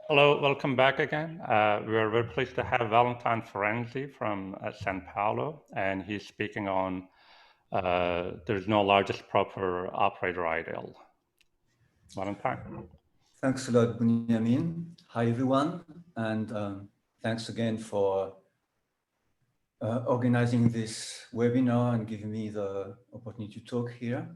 Hello, welcome back again. We are very pleased to have Valentin Ferenczi from Sao Paulo, and he's speaking on there's no largest proper operator ideal. Valentin. Thanks a lot, Bunyamin. Hi, everyone, and thanks again for organizing this webinar and giving me the opportunity to talk here.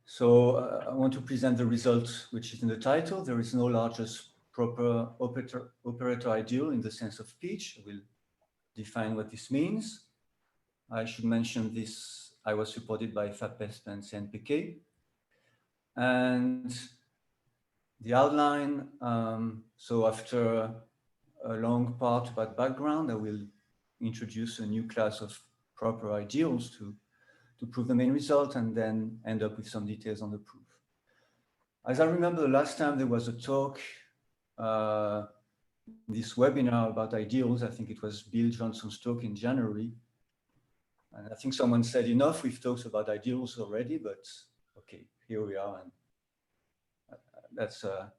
So I want to present the result, which is in the title. There is no largest proper operator ideal in the sense of Pietsch. I will define what this means. I should mention this, I was supported by FAPESP and CNPK. And the outline, so after a long part about background, I will introduce a new class of proper ideals to prove the main result and then end up with some details on the proof. As I remember the last time there was a talk, this webinar about ideals, I think it was Bill Johnson's talk in January. And I think someone said enough, we've talked about ideals already, but okay, here we are. And that's a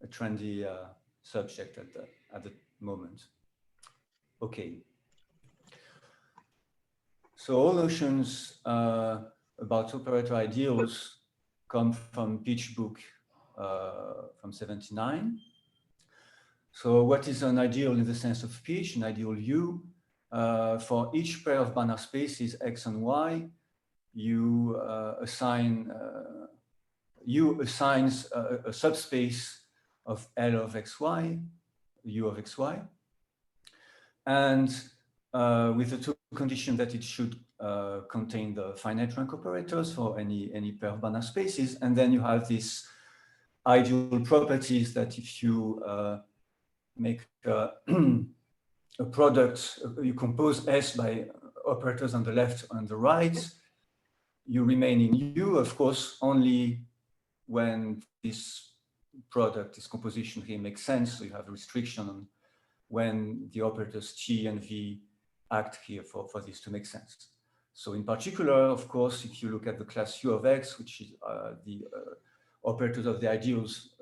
trendy subject at the moment. Okay. So all notions about operator ideals come from Pietsch book from 79. So what is an ideal in the sense of Pietsch, an ideal U? For each pair of Banach spaces X and Y, U assigns a subspace of L of XY, U of XY, and with the two conditions that it should contain the finite rank operators for any pair of Banach spaces. And then you have these ideal properties that if you make a product, you compose S by operators on the left and the right, you remain in U, of course, only when this product, this composition here makes sense. So you have a restriction on when the operators T and V act here for this to make sense. So in particular, of course, if you look at the class U of X, which is the operators of the ideals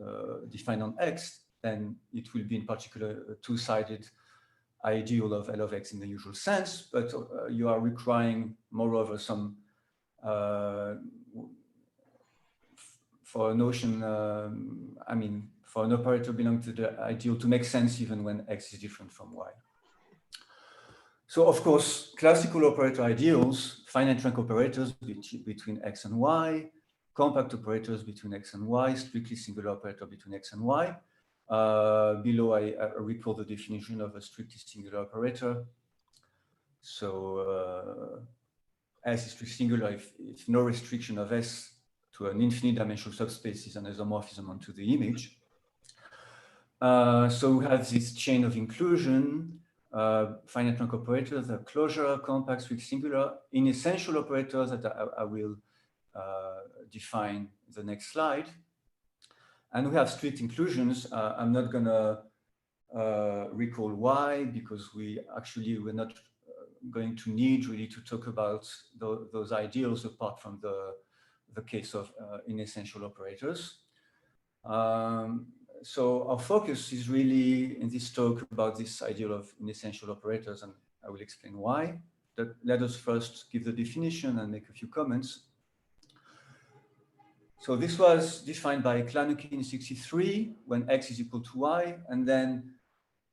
defined on X, then it will be in particular a two-sided ideal of L of X in the usual sense, but you are requiring moreover some for a notion, for an operator belonging to the ideal to make sense even when X is different from Y. So of course, classical operator ideals, finite rank operators between X and Y, compact operators between X and Y, strictly singular operator between X and Y. Below, I recall the definition of a strictly singular operator. So S is strictly singular if no restriction of S to an infinite dimensional subspace is an isomorphism onto the image. So we have this chain of inclusion, finite rank operators, the closure, compact, strict singular, in essential operators that I will define the next slide. And we have strict inclusions. I'm not gonna recall why, because we're not going to need really to talk about those ideals apart from the case of inessential operators. So our focus is really in this talk about this ideal of inessential operators, and I will explain why. But let us first give the definition and make a few comments. So this was defined by Klanuki in 63 when X is equal to Y, and then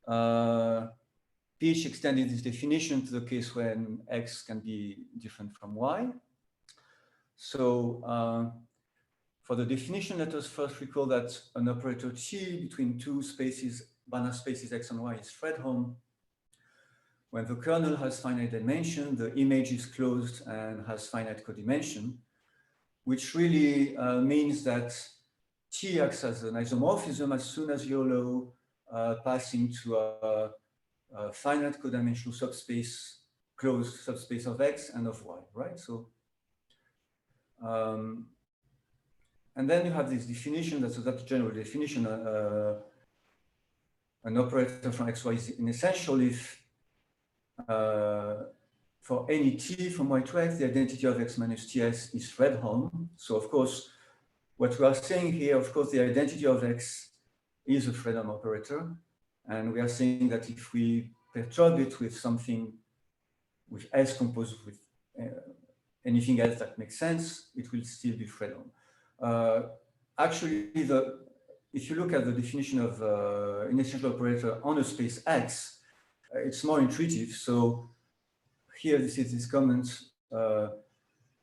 Pietsch extended this definition to the case when X can be different from Y. So for the definition, let us first recall that an operator T between two spaces, Banach spaces X and Y, is Fredholm. When the kernel has finite dimension, the image is closed and has finite codimension, which really means that T acts as an isomorphism as soon as you allow passing to a finite codimensional subspace, closed subspace of X and of Y, right? So, and then you have this definition, that's a general definition. An operator from XY is inessential if for any T from Y to X, the identity of X minus TS is Fredholm. So of course, what we are saying here, of course, the identity of X is a Fredholm operator. And we are saying that if we perturb it with something with S composed with anything else that makes sense, it will still be Fredholm. Actually, if you look at the definition of an essential operator on a space X, it's more intuitive. So here, this is this comment,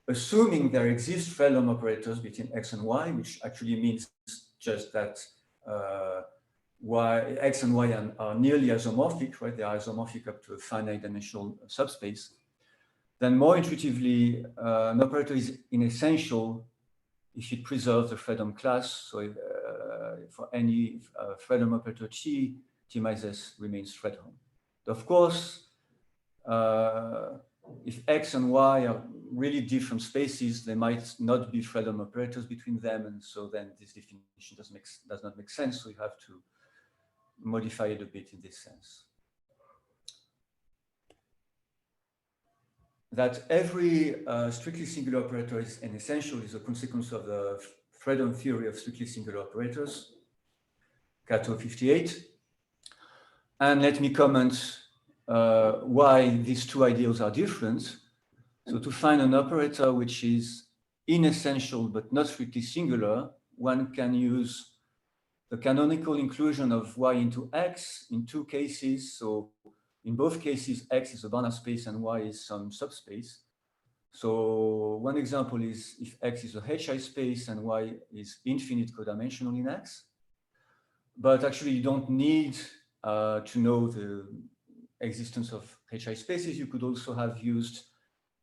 assuming there exist Fredholm operators between X and Y, which actually means just that X and Y are nearly isomorphic, right? They are isomorphic up to a finite dimensional subspace. Then more intuitively, an operator is inessential if it preserves the Fredholm class. So for any Fredholm operator T minus S remains Fredholm. Of course, if X and Y are really different spaces, there might not be Fredholm operators between them, and so then this definition does not make sense. So you have to modify it a bit in this sense. That every strictly singular operator is an essential is a consequence of the Fredholm theory of strictly singular operators, Cato 58. And let me comment why these two ideals are different. So to find an operator which is inessential but not strictly singular, one can use the canonical inclusion of Y into X in two cases. So in both cases, X is a Banach space and Y is some subspace. So one example is if X is a HI space and Y is infinite codimensional in X. But actually, you don't need to know the existence of HI spaces. You could also have used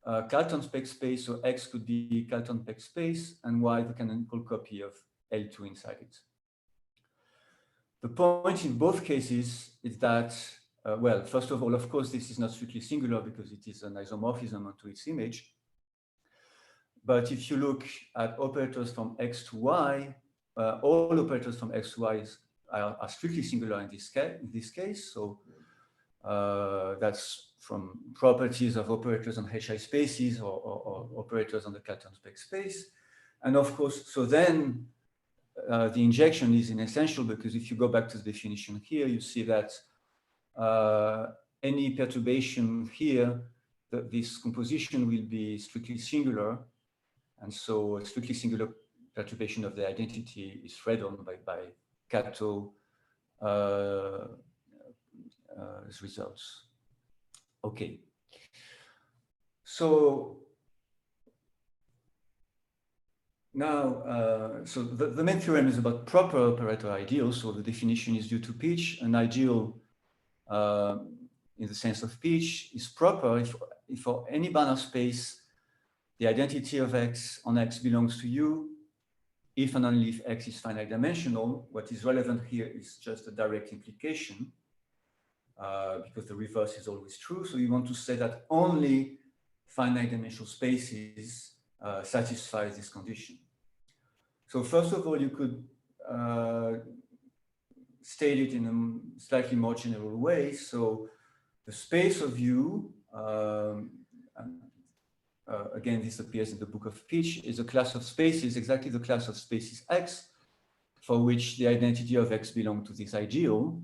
Cartan-spec space, so X could be Cartan-spec space and Y the canonical copy of L2 inside it. The point in both cases is that, well, first of all, of course, this is not strictly singular because it is an isomorphism onto its image. But if you look at operators from X to Y, all operators from X to Y are strictly singular in this case. So that's from properties of operators on HI spaces or operators on the Cartan-spec space. And of course, so then the injection is inessential because if you go back to the definition here, you see that any perturbation here, this composition will be strictly singular. And so a strictly singular perturbation of the identity is Fredholm by Cato results. Okay. So now, so the main theorem is about proper operator ideals. So the definition is due to Pietsch. An ideal in the sense of Pietsch is proper if for any Banach space, the identity of X on X belongs to U, if and only if X is finite dimensional. What is relevant here is just a direct implication because the reverse is always true. So you want to say that only finite dimensional spaces satisfy this condition. So first of all, you could state it in a slightly more general way. So the space of U, again, this appears in the book of Pietsch, is a class of spaces, exactly the class of spaces X, for which the identity of X belongs to this ideal.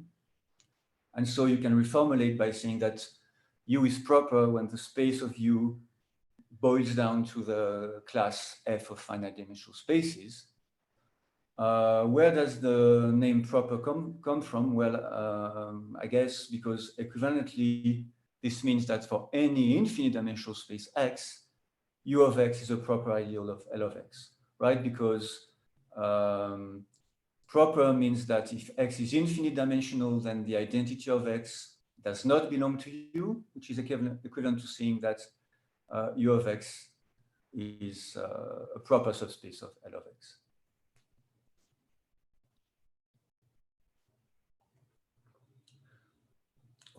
And so you can reformulate by saying that U is proper when the space of U boils down to the class F of finite dimensional spaces. Where does the name proper come from? Well, I guess because equivalently, this means that for any infinite dimensional space X, U of X is a proper ideal of L of X, right? Because proper means that if X is infinite dimensional, then the identity of X does not belong to U, which is equivalent to saying that U of X is a proper subspace of L of X.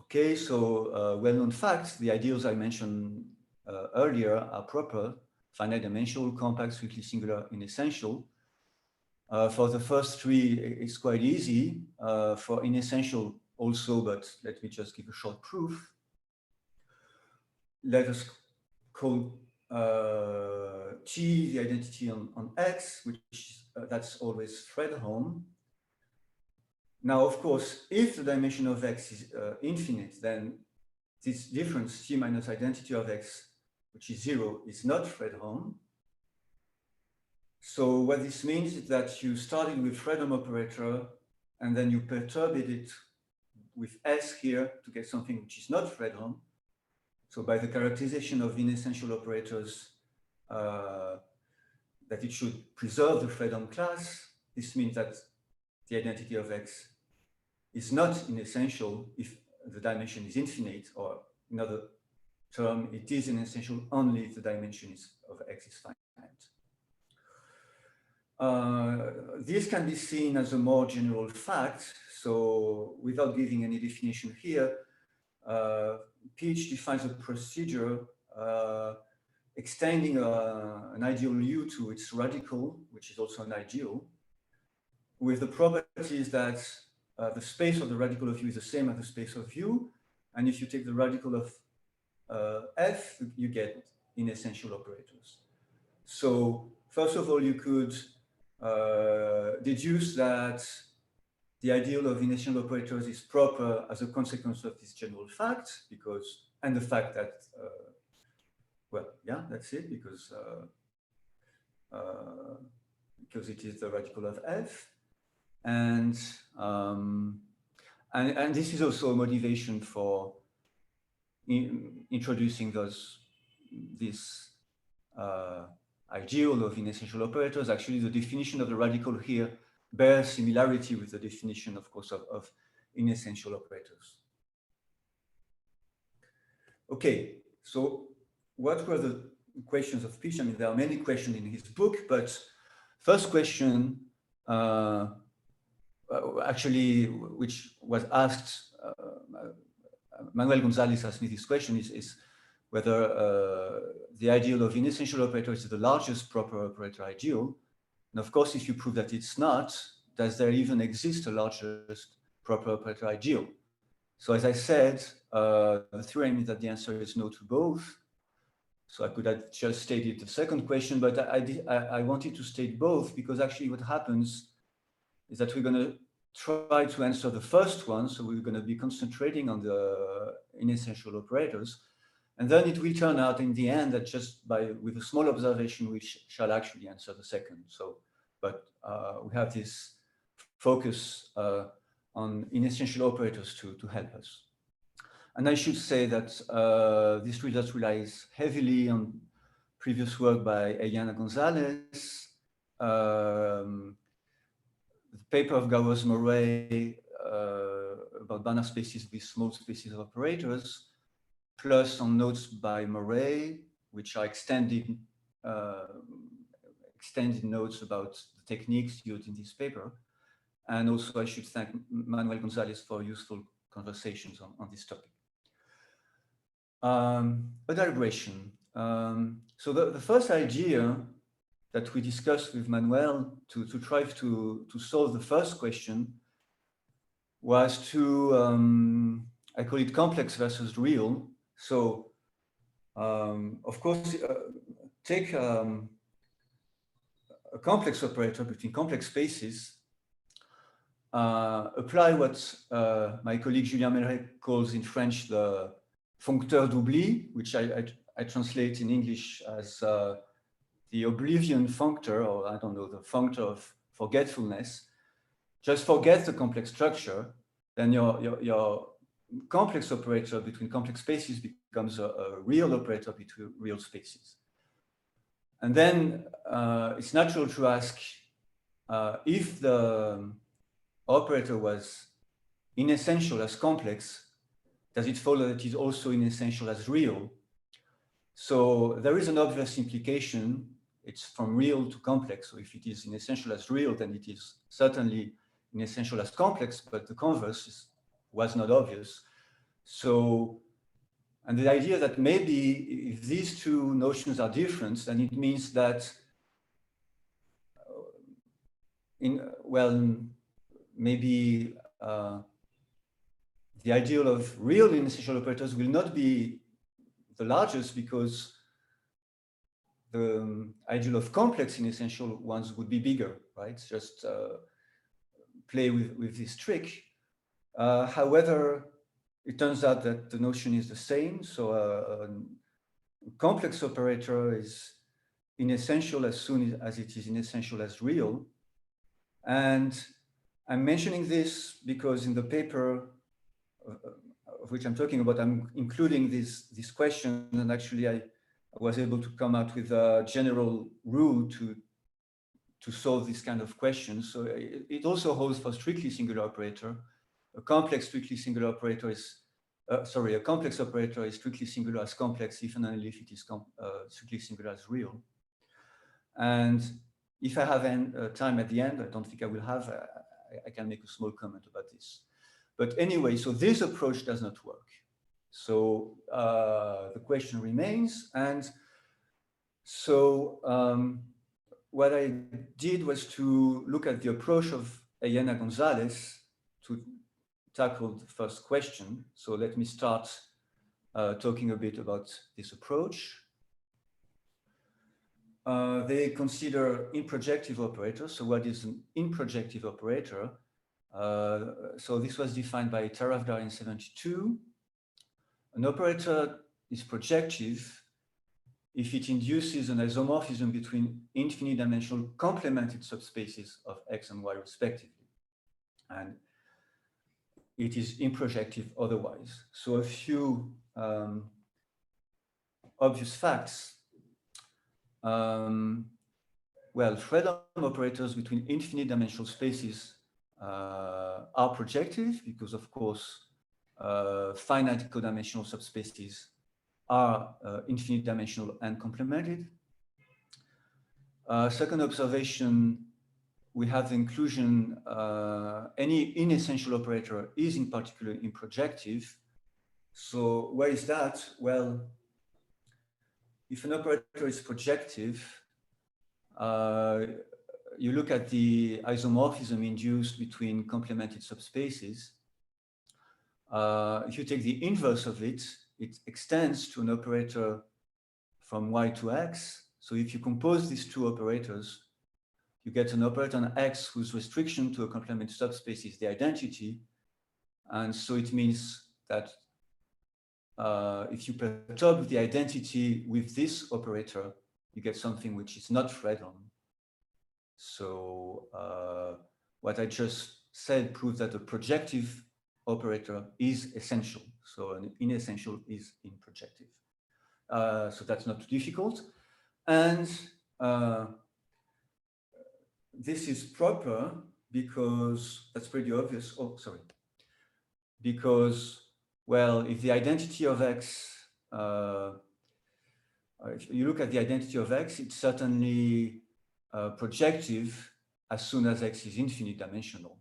Okay, so well-known facts, the ideals I mentioned earlier are proper, finite dimensional, compact, strictly singular, inessential. For the first three, it's quite easy. For inessential also, but let me just give a short proof. Let us call T the identity on X, which that's always Fredholm. Now, of course, if the dimension of X is infinite, then this difference, T minus identity of X, which is 0, is not Fredholm. So what this means is that you started with Fredholm operator, and then you perturbed it with S here to get something which is not Fredholm. So by the characterization of inessential operators, that it should preserve the Fredholm class, this means that the identity of X is not inessential if the dimension is infinite, or another term, it is inessential only if the dimension of X is finite. This can be seen as a more general fact. So without giving any definition here, Pietsch defines a procedure extending an ideal U to its radical, which is also an ideal, with the properties that the space of the radical of U is the same as the space of U. And if you take the radical of F, you get inessential operators. So first of all, you could deduce that the ideal of inessential operators is proper as a consequence of this general fact, because, and the fact that, well, yeah, that's it, because it is the radical of F. And this is also a motivation for introducing this ideal of inessential operators. Actually, the definition of the radical here bears similarity with the definition, of course, of inessential operators. Okay, so what were the questions of Pietsch? I mean, there are many questions in his book, but first question, actually, which was asked, Manuel-González asked me this question, is whether the ideal of inessential operators is the largest proper operator ideal. And of course, if you prove that it's not, does there even exist a largest proper operator ideal? So as I said, the theorem is that the answer is no to both. So I could have just stated the second question, but I wanted to state both because actually what happens is that we're going to try to answer the first one. So we're going to be concentrating on the inessential operators. And then it will turn out in the end that just with a small observation, we shall actually answer the second. So, but we have this focus on inessential operators to help us. And I should say that this result relies heavily on previous work by Alena-González, the paper of Gowers-Murray about Banach spaces with small spaces of operators, plus some notes by Murray, which are extended notes about the techniques used in this paper. And also I should thank Manuel-González for useful conversations on this topic. A digression. So the first idea that we discussed with Manuel to try to solve the first question was to, I call it complex versus real. So, of course, take a complex operator between complex spaces, apply what my colleague Julien Melret calls in French the functeur d'oubli, which I translate in English as the oblivion functor, or I don't know, the functor of forgetfulness. Just forget the complex structure, then your complex operator between complex spaces becomes a real operator between real spaces. And then it's natural to ask if the operator was inessential as complex, does it follow that it is also inessential as real? So there is an obvious implication. It's from real to complex. So if it is inessential as real, then it is certainly inessential as complex, but the converse was not obvious. So, and the idea that maybe if these two notions are different, then it means that maybe the ideal of real inessential operators will not be the largest because the ideal of complex inessential ones would be bigger, right? Just play with this trick. However, it turns out that the notion is the same. So a complex operator is inessential as soon as it is inessential as real. And I'm mentioning this because in the paper of which I'm talking about, I'm including this question, and actually I was able to come out with a general rule to solve this kind of question. So it also holds for strictly singular operator. A complex strictly singular operator is, a complex operator is strictly singular as complex if and only if it is strictly singular as real. And if I have time at the end, I don't think I will have, I can make a small comment about this. But anyway, so this approach does not work. So the question remains. And so what I did was to look at the approach of Alena-González to tackle the first question. So let me start talking a bit about this approach. They consider improjective operators. So what is an improjective operator? So this was defined by Tarafdar in 1972. An operator is projective if it induces an isomorphism between infinite-dimensional complemented subspaces of X and Y respectively. And it is improjective otherwise. So a few obvious facts. Well, Fredholm operators between infinite-dimensional spaces are projective because, of course, finite codimensional subspaces are infinite dimensional and complemented. Second observation, we have the inclusion, any inessential operator is in particular improjective. So where is that? Well, if an operator is projective, you look at the isomorphism induced between complemented subspaces. If you take the inverse of it, it extends to an operator from Y to X. So if you compose these two operators, you get an operator on X whose restriction to a complemented subspace is the identity. And so it means that if you perturb the identity with this operator, you get something which is not Fredholm. So what I just said proves that a projective operator is essential. So an inessential is improjective. So that's not too difficult. And this is proper because that's pretty obvious. Oh, sorry. Because, well, if the identity of X, if you look at the identity of X, it's certainly projective as soon as X is infinite dimensional.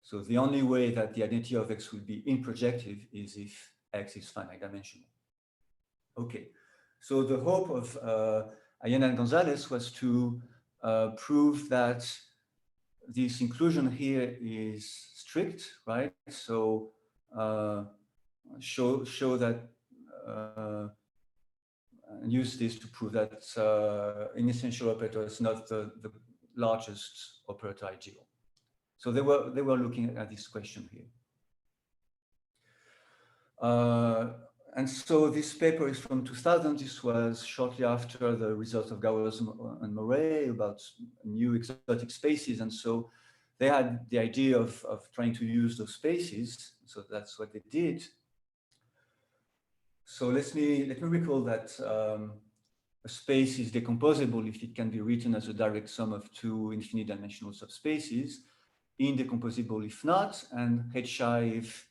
So the only way that the identity of X will be improjective is if X is finite dimensional. Okay, so the hope of Alena-González was to prove that this inclusion here is strict, right? So show that and use this to prove that an essential operator is not the largest operator ideal. So they were looking at this question here. And so this paper is from 2000. This was shortly after the results of Gowers and Murray about new exotic spaces. And so they had the idea of trying to use those spaces. So that's what they did. So let me recall that a space is decomposable if it can be written as a direct sum of two infinite dimensional subspaces, indecomposable if not, and HI if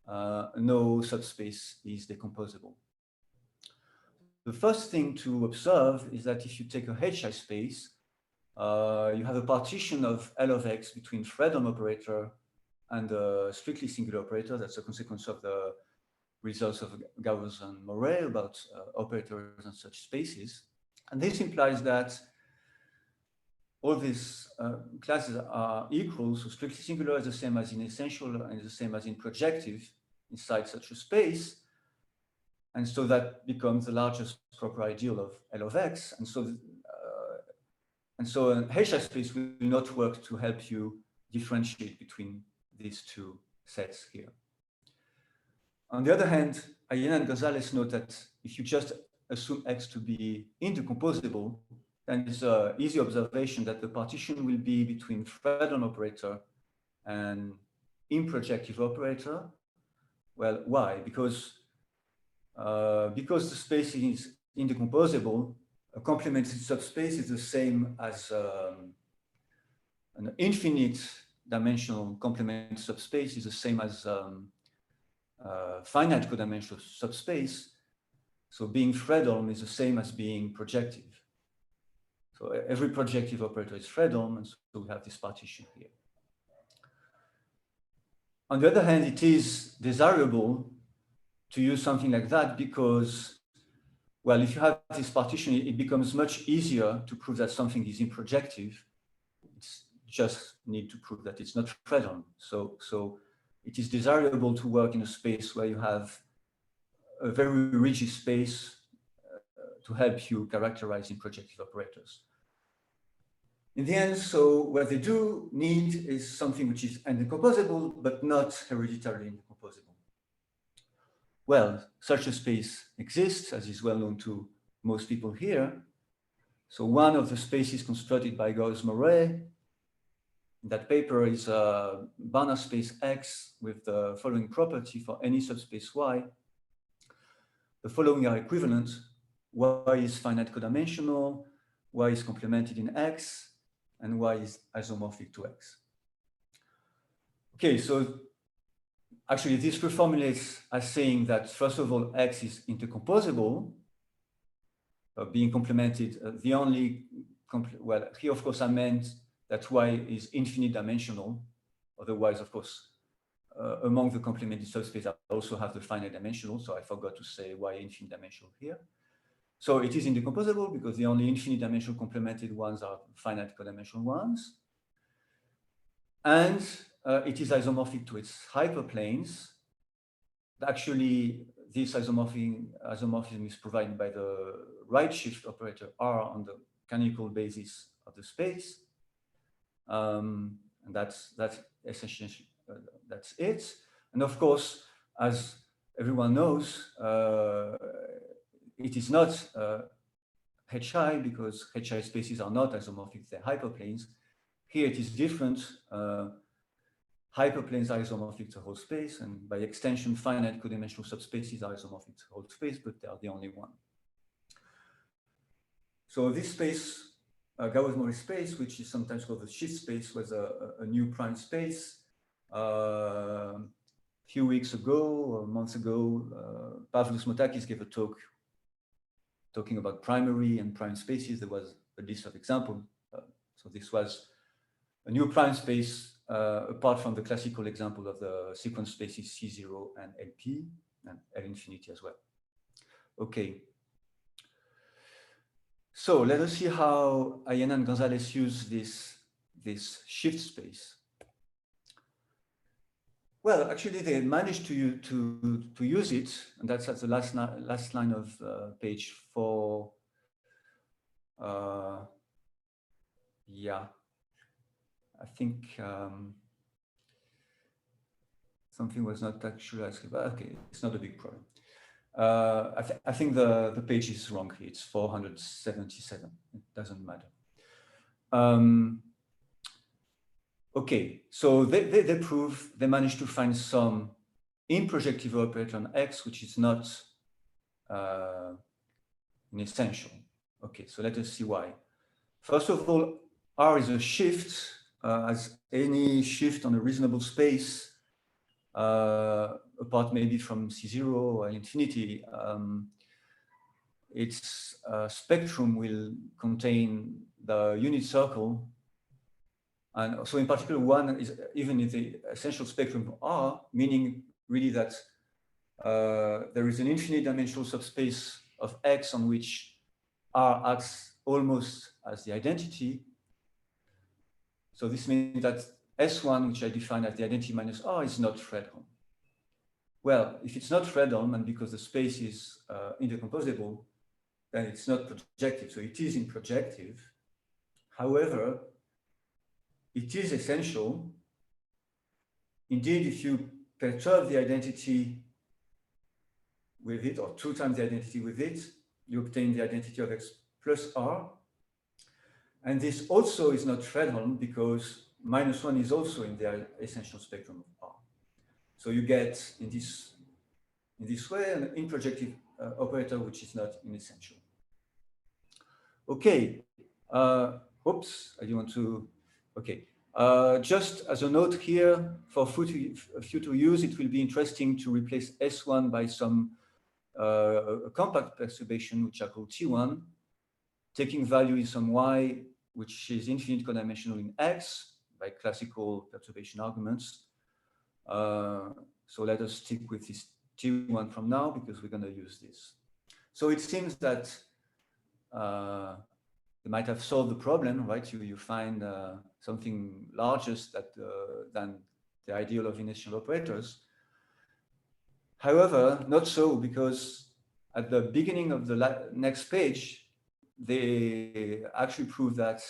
no subspace is decomposable. The first thing to observe is that if you take a HI space, you have a partition of L of X between Fredholm operator and a strictly singular operator. That's a consequence of the results of Gowers and Murray about operators and such spaces. And this implies that all these classes are equal, so strictly singular is the same as in essential and is the same as in projective inside such a space. And so that becomes the largest proper ideal of L of X. And so an HI space will not work to help you differentiate between these two sets here. On the other hand, Alena-González note that if you just assume X to be indecomposable, then it's an easy observation that the partition will be between Fredholm operator and improjective operator. Well, why? Because the space is indecomposable, a complemented subspace is the same as an infinite dimensional complemented subspace is the same as finite codimensional subspace. So being Fredholm is the same as being projective. So every projective operator is Fredholm, and so we have this partition here. On the other hand, it is desirable to use something like that because, well, if you have this partition, it becomes much easier to prove that something is improjective. It's just need to prove that it's not Fredholm. So it is desirable to work in a space where you have a very rigid space to help you characterize improjective operators. In the end, so what they do need is something which is indecomposable, but not hereditarily indecomposable. Well, such a space exists, as is well known to most people here. So one of the spaces constructed by Gauss-Moret in that paper is a Banach space X with the following property for any subspace Y. The following are equivalent. Y is finite codimensional, Y is complemented in X, and Y is isomorphic to X. Okay, so actually this reformulates as saying that first of all, X is intercomposable, being complemented. The only, well, here of course I meant that Y is infinite dimensional. Otherwise, of course, among the complemented subspace, I also have the finite dimensional. So I forgot to say Y infinite dimensional here. So it is indecomposable because the only infinite dimensional complemented ones are finite codimensional ones. And it is isomorphic to its hyperplanes. Actually, this isomorphism is provided by the right shift operator R on the canonical basis of the space. And that's essentially, that's it. And of course, as everyone knows, it is not HI because HI spaces are not isomorphic, they're hyperplanes. Here it is different. Hyperplanes are isomorphic to the whole space, and by extension, finite codimensional subspaces are isomorphic to the whole space, but they are the only one. So this space, Gauss-Moret space, which is sometimes called the shift space, was a new prime space. A few weeks ago or months ago, Pavlos Motakis gave a talk talking about primary and prime spaces. There was a list of examples. So this was a new prime space apart from the classical example of the sequence spaces C0 and LP and L infinity as well. Okay. So let us see how Alena-González used this shift space. Well, actually, they managed to use it, and that's at the last line of page 4. Yeah, I think something was not actualized, but okay, it's not a big problem. I think the page is wrong here. It's 477. It doesn't matter. Okay, so they prove they managed to find some improjective operator on X, which is not an essential. Okay, so let us see why. First of all, R is a shift, as any shift on a reasonable space, apart maybe from C0 or infinity, its spectrum will contain the unit circle. And so in particular, one is even in the essential spectrum of R, meaning really that there is an infinite dimensional subspace of X on which R acts almost as the identity. So this means that S1, which I define as the identity minus R, is not Fredholm. Well, if it's not Fredholm, and because the space is indecomposable, then it's not projective. So it is improjective. However, it is essential indeed, if you perturb the identity with it, or 2 times the identity with it, you obtain the identity of X plus R. And this also is not Fredholm because -1 is also in the essential spectrum of R. So you get in this way an improjective operator which is not in essential. Okay. Oops, I do want to. Okay. Just as a note here, for future use, it will be interesting to replace S1 by some compact perturbation, which are called T1, taking value in some Y, which is infinite codimensional in X by classical perturbation arguments. So let us stick with this T1 from now because we're going to use this. So it seems that they might have solved the problem, right? You find something larger than the ideal of inertial operators. However, not so, because at the beginning of the next page, they actually prove that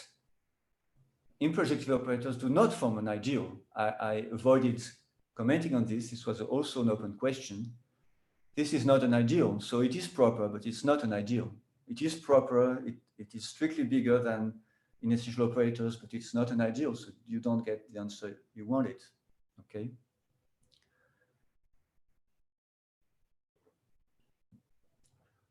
improjective operators do not form an ideal. I avoided commenting on this. This was also an open question. This is not an ideal. So it is proper, but it's not an ideal. It is proper. It is strictly bigger than inertial operators, but it's not an ideal. So you don't get the answer you wanted. Okay.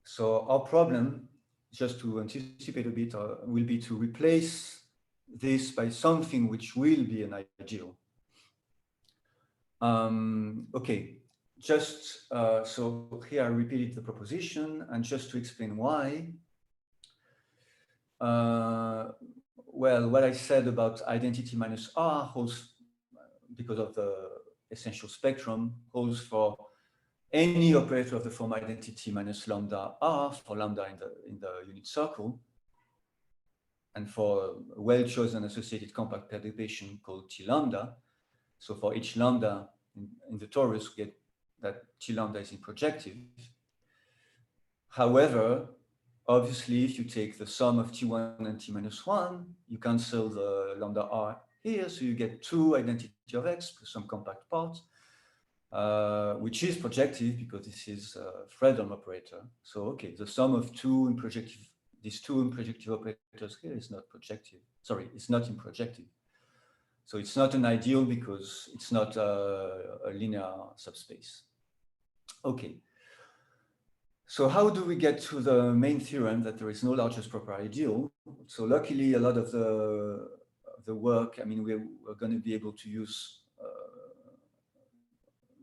So our problem, just to anticipate a bit, will be to replace this by something which will be an ideal. Okay, just so here I repeated the proposition, and just to explain why. Well, what I said about identity minus R holds, because of the essential spectrum, holds for any operator of the form identity minus lambda R for lambda in the unit circle, and for a well-chosen associated compact perturbation called T lambda. So for each lambda in the torus, we get that T lambda is improjective. However, obviously, if you take the sum of T1 and T minus 1, you cancel the lambda R here, so you get 2 identity of X plus some compact part, which is projective because this is a Fredholm operator. So, okay, the sum of these two improjective operators here is not projective. Sorry, it's not improjective. So it's not an ideal because it's not a linear subspace. Okay. So how do we get to the main theorem that there is no largest proper ideal? So luckily, a lot of the work, I mean, we're going to be able to use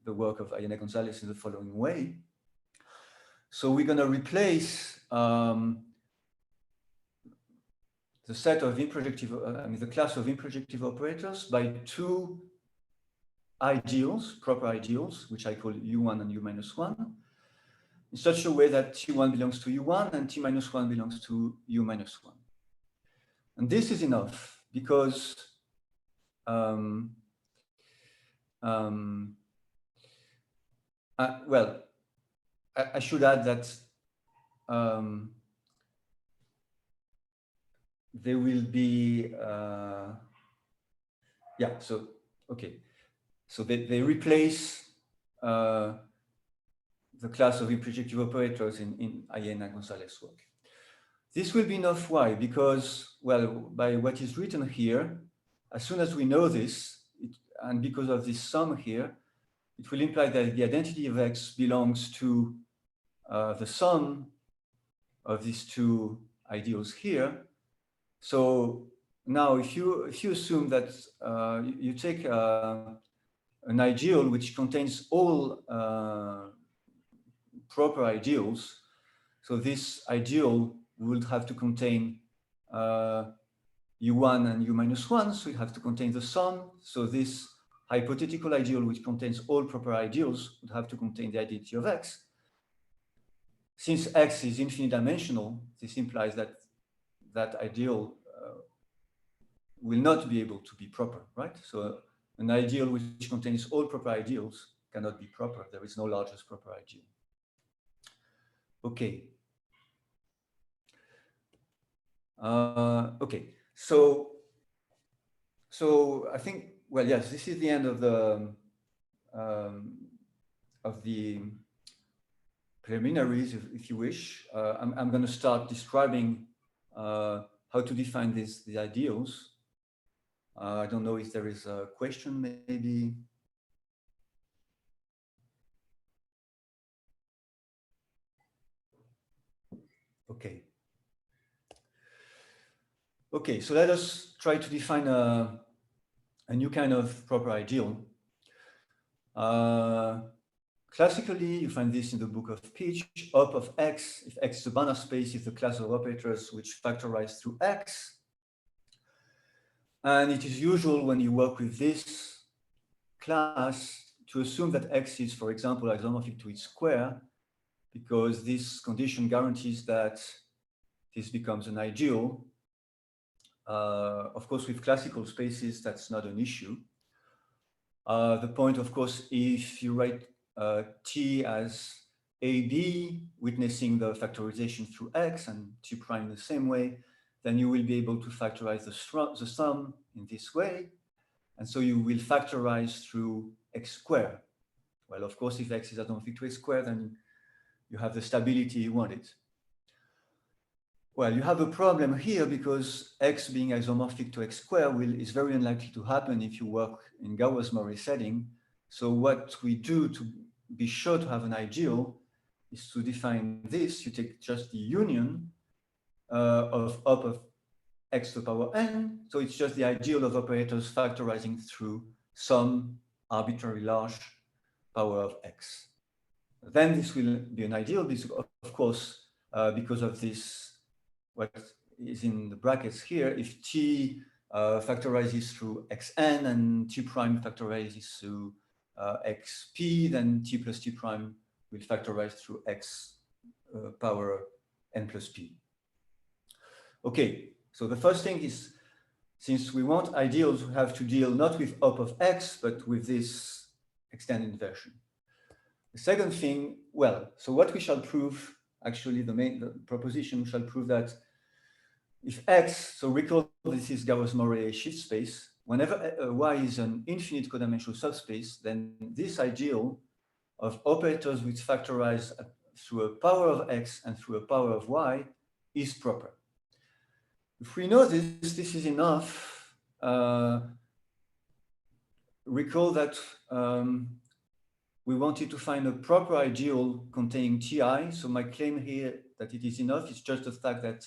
the work of Alena-González in the following way. So we're going to replace the set of the class of improjective operators by 2 ideals, proper ideals, which I call U1 and U minus 1, in such a way that T1 belongs to U1 and T minus 1 belongs to U minus 1. And this is enough because well, I should add that there will be, yeah, so, okay. So they replace the class of improjective operators in Alena-González work. This will be enough. Why? Because, well, by what is written here, as soon as we know this, and because of this sum here, it will imply that the identity of X belongs to the sum of these 2 ideals here. So now, if you assume that you take an ideal which contains all proper ideals, so this ideal would have to contain U1 and U minus 1, so you have to contain the sum. So this hypothetical ideal which contains all proper ideals would have to contain the identity of X. Since X is infinite dimensional, this implies that that ideal will not be able to be proper, right? So an ideal which contains all proper ideals cannot be proper. There is no largest proper ideal. Okay. Okay. So I think, well, yes, this is the end of the of the preliminaries, if you wish. I'm going to start describing how to define the ideals. I don't know if there is a question, maybe. Okay. Okay, so let us try to define a new kind of proper ideal. Classically, you find this in the book of Pietsch, op of x, if x is a Banach space, is the class of operators which factorize through x. And it is usual when you work with this class to assume that x is, for example, isomorphic to its square, because this condition guarantees that this becomes an ideal. Of course, with classical spaces, that's not an issue. The point, of course, if you write T as AB, witnessing the factorization through X and T prime the same way, then you will be able to factorize the sum in this way. And so you will factorize through X squared. Well, of course, if X is isomorphic to X squared, then you have the stability you wanted. Well, you have a problem here because X being isomorphic to X squared is very unlikely to happen if you work in Gauss-Murray setting. So what we do to be sure to have an ideal is to define this. You take just the union of op of x to the power n. So it's just the ideal of operators factorizing through some arbitrary large power of x. Then this will be an ideal, of course, because of this, what is in the brackets here. If t factorizes through xn and t prime factorizes through xp, then t plus t prime will factorize through x power n plus p. Okay, so the first thing is, since we want ideals, we have to deal not with op of x, but with this extended version. The second thing, well, so what we shall prove, actually the proposition shall prove that if x, so recall this is Gauss-Murray shift space, whenever y is an infinite codimensional subspace, then this ideal of operators which factorize through a power of x and through a power of y is proper. If we know this, this is enough. Recall that we wanted to find a proper ideal containing Ti. So my claim here that it is enough is just the fact that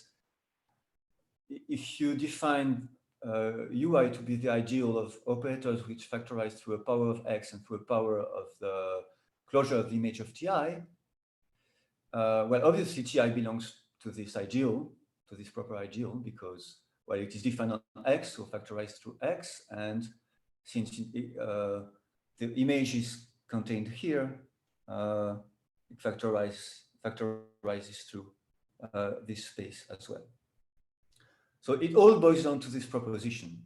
if you define Ui to be the ideal of operators which factorize through a power of x and through a power of the closure of the image of Ti, well, obviously Ti belongs to this ideal, to this proper ideal, because, well, it is defined on x, so factorized through x, and since the image is contained here, it factorizes through this space as well. So it all boils down to this proposition.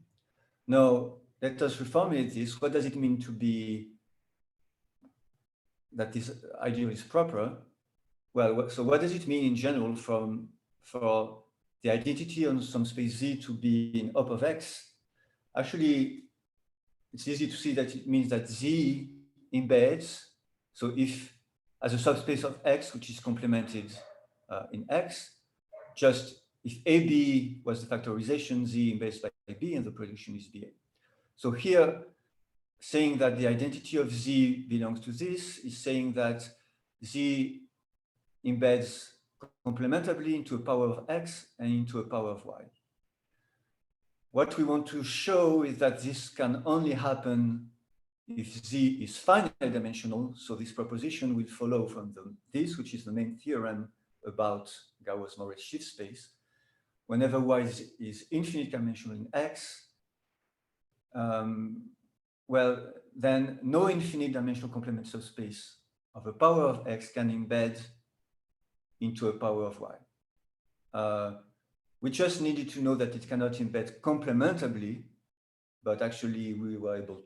Now, let us reformulate this. What does it mean to be that this ideal is proper? Well, so what does it mean in general for the identity on some space Z to be in op of x? Actually, it's easy to see that it means that Z embeds. So if as a subspace of x, which is complemented in x, just if AB was the factorization, Z embeds by B, and the prediction is BA. So here, saying that the identity of Z belongs to this is saying that Z embeds complementarily into a power of x and into a power of y. What we want to show is that this can only happen if Z is finite dimensional. So this proposition will follow from this, which is the main theorem about Gauss-Murray shift space. Whenever y is infinite dimensional in x, well, then no infinite dimensional complement subspace of a power of x can embed into a power of y. We just needed to know that it cannot embed complementarily, but actually we were able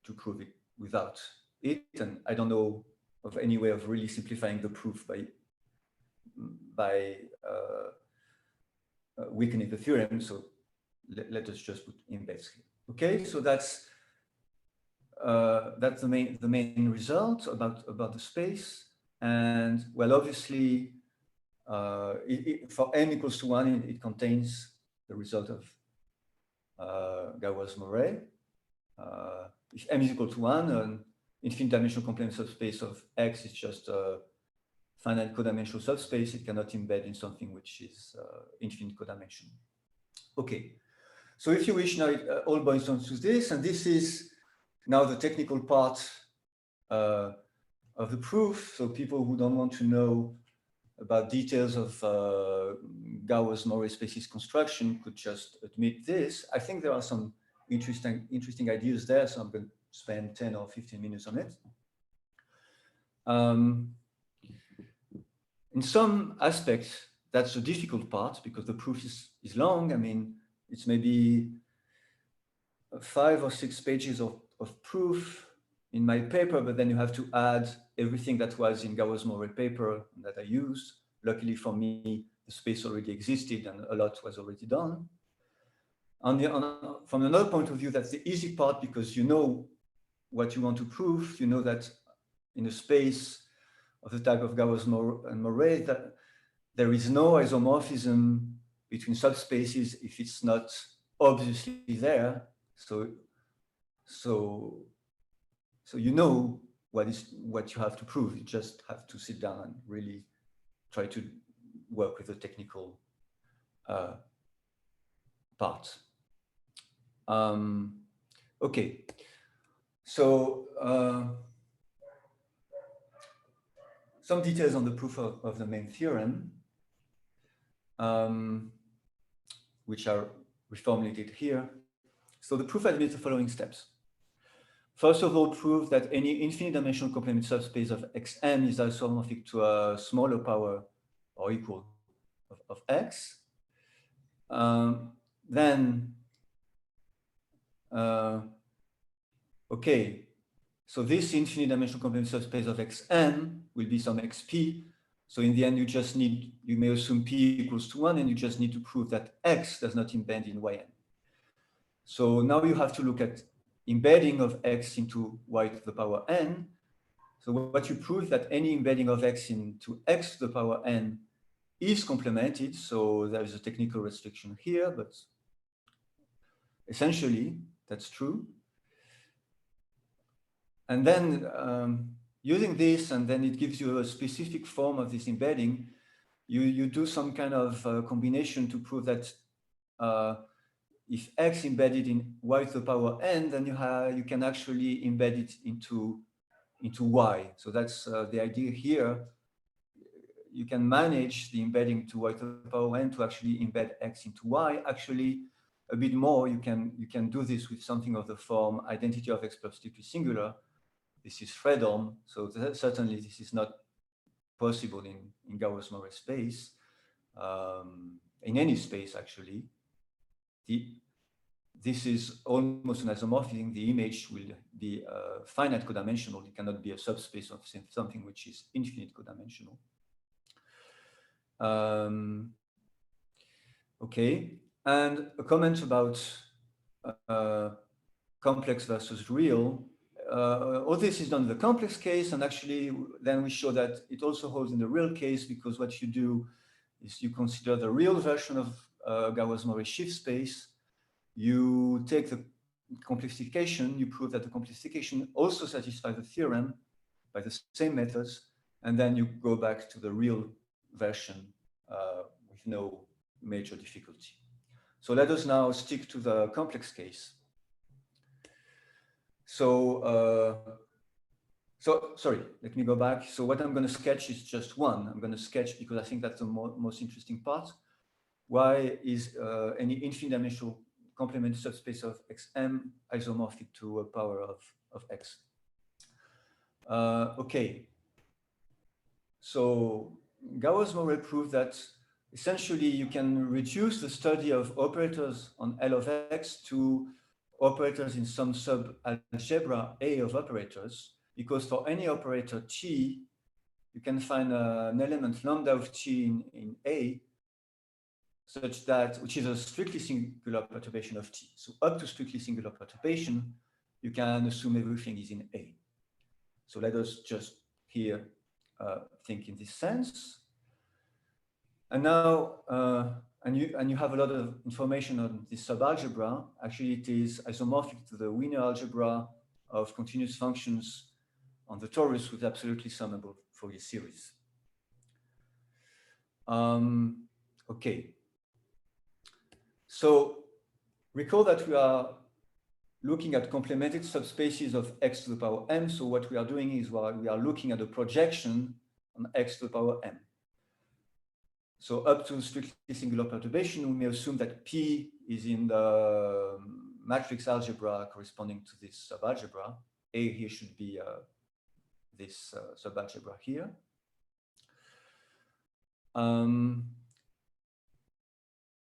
to prove it without it. And I don't know of any way of really simplifying the proof by weakening the theorem. So let us just put embeds here. Okay, so that's that's the main result about the space. And well, obviously, for n equals to 1, it contains the result of Gauss-Murray. If m is equal to 1, an infinite dimensional complement subspace of X is just a finite codimensional subspace. It cannot embed in something which is infinite codimensional. Okay, so if you wish, now it all boils down to this, and this is now the technical part of the proof. So people who don't want to know about details of Gauss-Murray spaces construction could just admit this. I think there are some interesting ideas there, so I'm going to spend 10 or 15 minutes on it. In some aspects, that's the difficult part because the proof is long. I mean, it's maybe 5 or 6 pages of proof in my paper, but then you have to add everything that was in Gauss-Murray paper that I used. Luckily for me, the space already existed and a lot was already done. From another point of view, that's the easy part because you know what you want to prove. You know that in a space of the type of Gauss-Murray, that there is no isomorphism between subspaces if it's not obviously there. So you know what you have to prove. You just have to sit down and really try to work with the technical part. Okay, so some details on the proof of the main theorem, which are reformulated here. So the proof admits the following steps. First of all, prove that any infinite dimensional complement subspace of Xm is isomorphic to a smaller power or equal of X. Okay, so this infinite dimensional complement subspace of Xn will be some Xp. So in the end, you may assume P equals to 1, and you just need to prove that X does not embed in Yn. So now you have to look at embedding of X into Y to the power n. So what you prove that any embedding of X into X to the power n is complemented. So there is a technical restriction here, but essentially that's true. And then using this, and then it gives you a specific form of this embedding, you do some kind of combination to prove that if X embedded in Y to the power n, then you can actually embed it into Y. So that's the idea here. You can manage the embedding to Y to the power n to actually embed X into Y. Actually, a bit more, you can do this with something of the form identity of X plus strictly singular. This is Fredholm, so certainly this is not possible in Gauss-Murray space, in any space actually. This is almost an isomorphism. The image will be finite codimensional. It cannot be a subspace of something which is infinite codimensional. Okay, and a comment about complex versus real. All this is done in the complex case, and actually then we show that it also holds in the real case, because what you do is you consider the real version of Gauss-Murray shift space. You take the complexification, you prove that the complexification also satisfies the theorem by the same methods, and then you go back to the real version with no major difficulty. So let us now stick to the complex case. So sorry, let me go back. So what I'm going to sketch is just one. I'm going to sketch because I think that's the most interesting part. Why is any infinite dimensional complement subspace of Xm isomorphic to a power of X? Okay. So Gauss-Murray proved that essentially you can reduce the study of operators on L of X to operators in some sub-algebra A of operators, because for any operator T, you can find an element lambda of T in A, such that, which is a strictly singular perturbation of T. So up to strictly singular perturbation, you can assume everything is in A. So let us just here think in this sense. And now, and you have a lot of information on this subalgebra. Actually, it is isomorphic to the Wiener algebra of continuous functions on the torus with absolutely summable Fourier series. Okay. So recall that we are looking at complemented subspaces of x to the power m. So what we are doing is we are looking at a projection on x to the power m. So up to strictly singular perturbation, we may assume that P is in the matrix algebra corresponding to this subalgebra. A here should be this subalgebra here.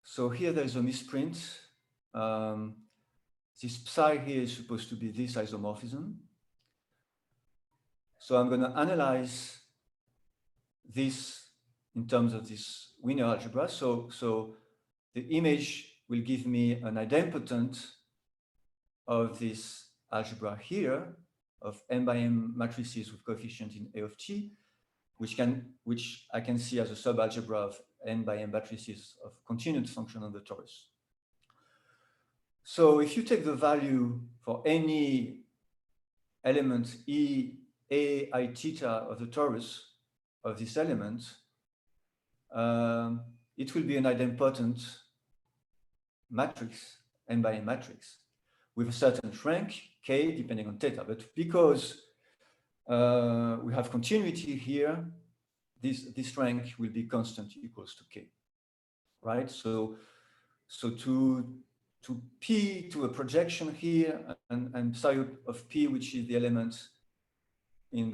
So here there's a misprint. This psi here is supposed to be this isomorphism. So I'm going to analyze this in terms of this Wiener algebra. So the image will give me an idempotent of this algebra here of m by m matrices with coefficient in A of t, which I can see as a subalgebra of n by m matrices of continued function on the torus. So if you take the value for any element E, A, I, theta of the torus of this element, it will be an idempotent matrix, n by n matrix, with a certain rank, k, depending on theta. But because we have continuity here, this rank will be constant equals to k, right? So to P, to a projection here, and psi of P, which is the element in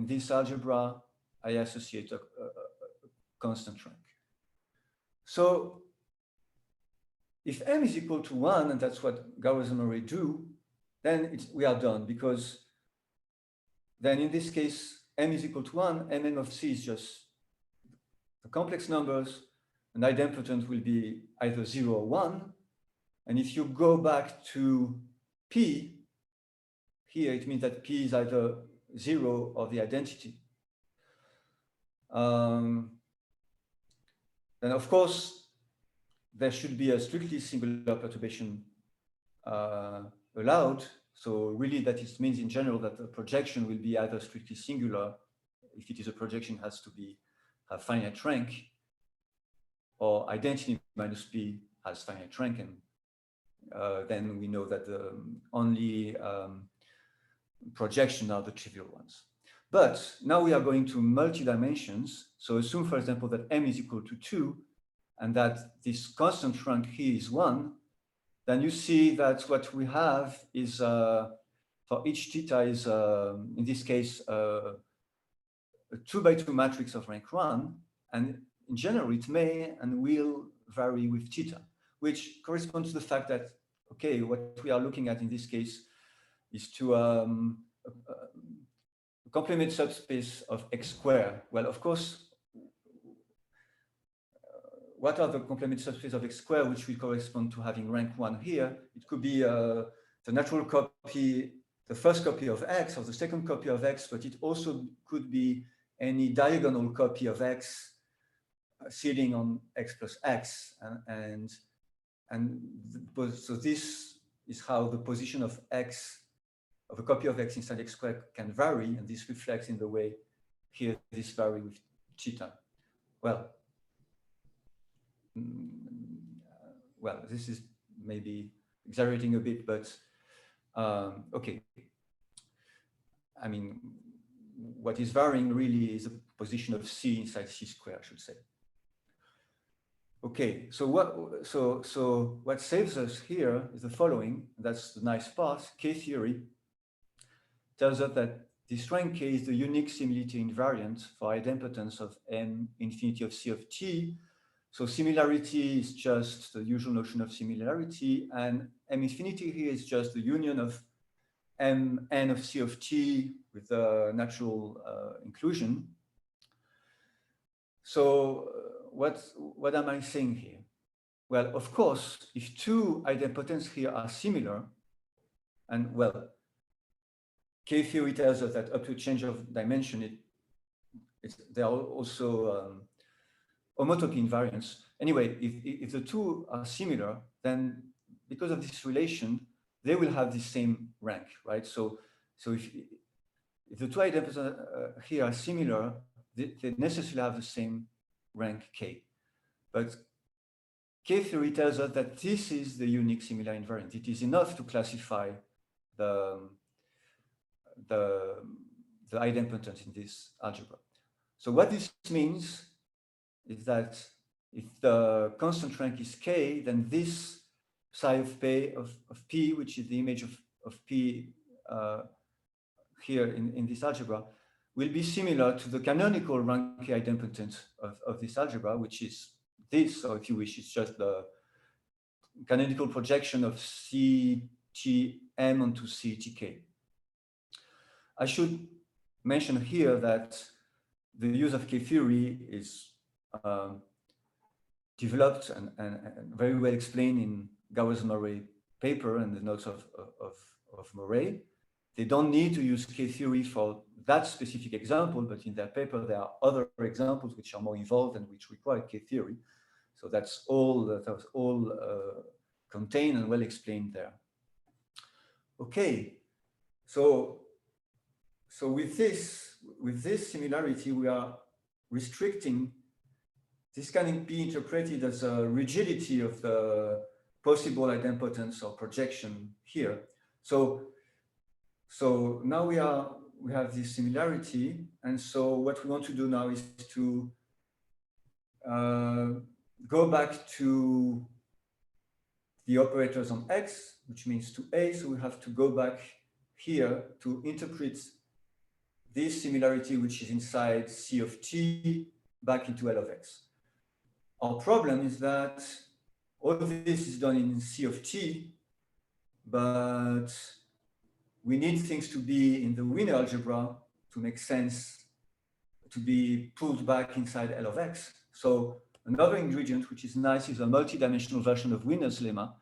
this algebra, I associate a constant rank. So if m is equal to 1, and that's what Gauss and Murray do, then we are done, because then in this case, m is equal to 1, and m of c is just the complex numbers, and idempotent will be either 0 or 1. And if you go back to P, here it means that P is either 0 or the identity. Then of course, there should be a strictly singular perturbation allowed. So really that it means in general that the projection will be either strictly singular. If it is a projection, it has to have finite rank, or identity minus P has finite rank, and then we know that the only projection are the trivial ones. But now we are going to multi-dimensions. So assume, for example, that m is equal to 2, and that this constant rank here is 1. Then you see that what we have is, for each theta is, in this case, a 2x2 matrix of rank 1. And in general, it may and will vary with theta, which corresponds to the fact that, okay, what we are looking at in this case is to a complement subspace of x squared. Well, of course, what are the complement subspace of x squared, which will correspond to having rank 1 here? It could be the natural copy, the first copy of x, or the second copy of x, but it also could be any diagonal copy of x sitting on x plus x, so this is how the position of x, of a copy of x inside x squared, can vary, and this reflects in the way here this vary with theta. Well, this is maybe exaggerating a bit, but okay. I mean, what is varying really is the position of c inside c squared, I should say. Okay, so what saves us here is the following. That's the nice part. K theory tells us that this rank K is the unique similarity invariant for idempotence of m infinity of c of t. So similarity is just the usual notion of similarity, and m infinity here is just the union of m n of c of t with the natural inclusion. So what am I saying here? Well, of course, if two idempotents here are similar, and well, K-theory tells us that up to a change of dimension, there are also homotopy invariants. Anyway, if the two are similar, then because of this relation, they will have the same rank, right? So if the two idempotents here are similar, they necessarily have the same rank K. But K-theory tells us that this is the unique similar invariant. It is enough to classify the idempotents in this algebra. So what this means is that if the constant rank is K, then this psi of P, which is the image of P here in this algebra, will be similar to the canonical rank K idempotent of this algebra, which is this, or if you wish, it's just the canonical projection of CTM onto CTK. I should mention here that the use of K-theory is developed and very well explained in Gowers-Murray paper and the notes of Murray. They don't need to use K-theory for that specific example, but in their paper, there are other examples which are more evolved and which require K-theory. So that's all contained and well explained there. Okay, so with this similarity, we are restricting. This can be interpreted as a rigidity of the possible idempotence or projection here. So now we have this similarity, and so what we want to do now is to go back to the operators on X, which means to A. So we have to go back here to interpret this similarity, which is inside C of T, back into L of X. Our problem is that all of this is done in C of T, but we need things to be in the Wiener algebra to make sense, to be pulled back inside L of X. So another ingredient, which is nice, is a multidimensional version of Wiener's lemma,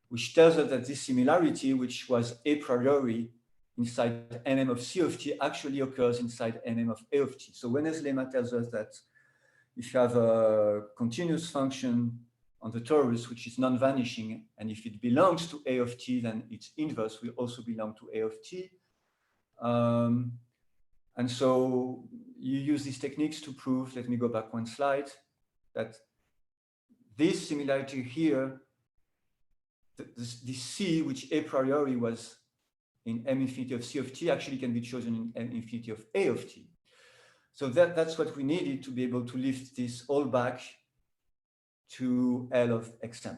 which tells us that this similarity, which was a priori inside NM of C of T, actually occurs inside NM of A of T. So Wiener's lemma tells us that if you have a continuous function on the torus, which is non-vanishing, and if it belongs to A of T, then its inverse will also belong to A of T. And so you use these techniques to prove, let me go back one slide, that this similarity here, the C, which a priori was in M infinity of C of T, actually can be chosen in M infinity of A of T. So that's what we needed to be able to lift this all back to L of Xm.